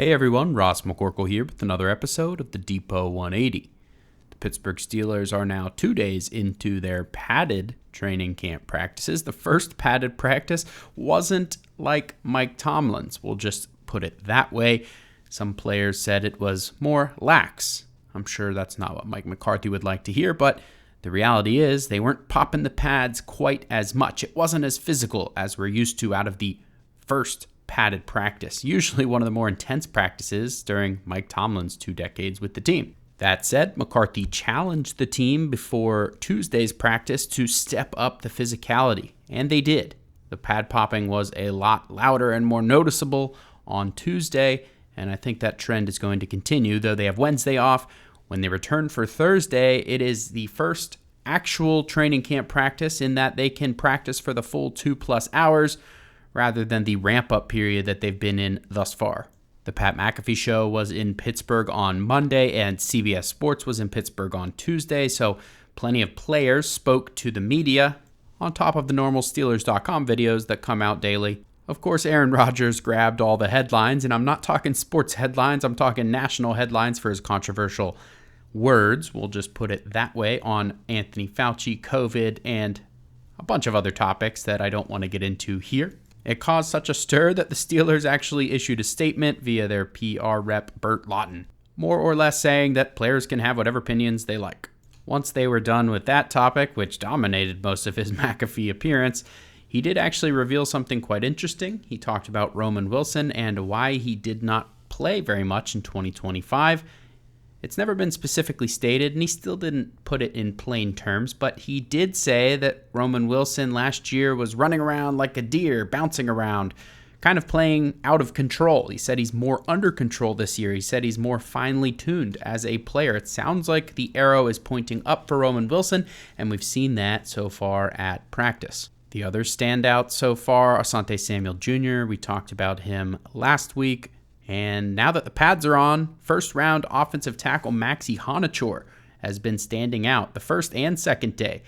Hey everyone, Ross McCorkle here with another episode of the Depot 180. The Pittsburgh Steelers are now 2 days into their padded training camp practices. The first padded practice wasn't like Mike Tomlin's, we'll just put it that way. Some players said it was more lax. I'm sure that's not what Mike McCarthy would like to hear, but the reality is they weren't popping the pads quite as much. It wasn't as physical as we're used to out of the first padded practice, usually one of the more intense practices during Mike Tomlin's 2 decades with the team. That said, McCarthy challenged the team before Tuesday's practice to step up the physicality, and they did. The pad popping was a lot louder and more noticeable on Tuesday, and I think that trend is going to continue, though they have Wednesday off. When they return for Thursday, it is the first actual training camp practice in that they can practice for the full 2+ hours, rather than the ramp-up period that they've been in thus far. The Pat McAfee show was in Pittsburgh on Monday, and CBS Sports was in Pittsburgh on Tuesday, so plenty of players spoke to the media, on top of the normal Steelers.com videos that come out daily. Of course, Aaron Rodgers grabbed all the headlines, and I'm not talking sports headlines, I'm talking national headlines for his controversial words, we'll just put it that way, on Anthony Fauci, COVID, and a bunch of other topics that I don't want to get into here. It caused such a stir that the Steelers actually issued a statement via their PR rep, Burt Lawton, more or less saying that players can have whatever opinions they like. Once they were done with that topic, which dominated most of his McAfee appearance, he did actually reveal something quite interesting. He talked about Roman Wilson and why he did not play very much in 2025. It's never been specifically stated, and he still didn't put it in plain terms, but he did say that Roman Wilson last year was running around like a deer, bouncing around, kind of playing out of control. He said he's more under control this year. He said he's more finely tuned as a player. It sounds like the arrow is pointing up for Roman Wilson, and we've seen that so far at practice. The other standout so far, Asante Samuel Jr., we talked about him last week. And now that the pads are on, first-round offensive tackle Maxi Honachor has been standing out the first and second day.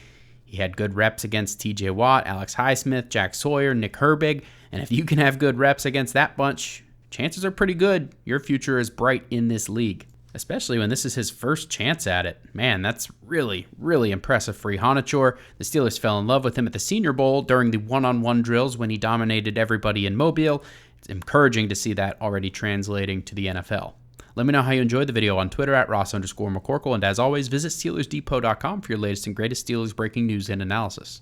He had good reps against TJ Watt, Alex Highsmith, Jack Sawyer, Nick Herbig, and if you can have good reps against that bunch, chances are pretty good your future is bright in this league, especially when this is his first chance at it. Man, that's really, really impressive for Honachor. The Steelers fell in love with him at the Senior Bowl during the one-on-one drills when he dominated everybody in Mobile. It's encouraging to see that already translating to the NFL. Let me know how you enjoyed the video on Twitter at Ross_McCorkle, and as always, visit SteelersDepot.com for your latest and greatest Steelers breaking news and analysis.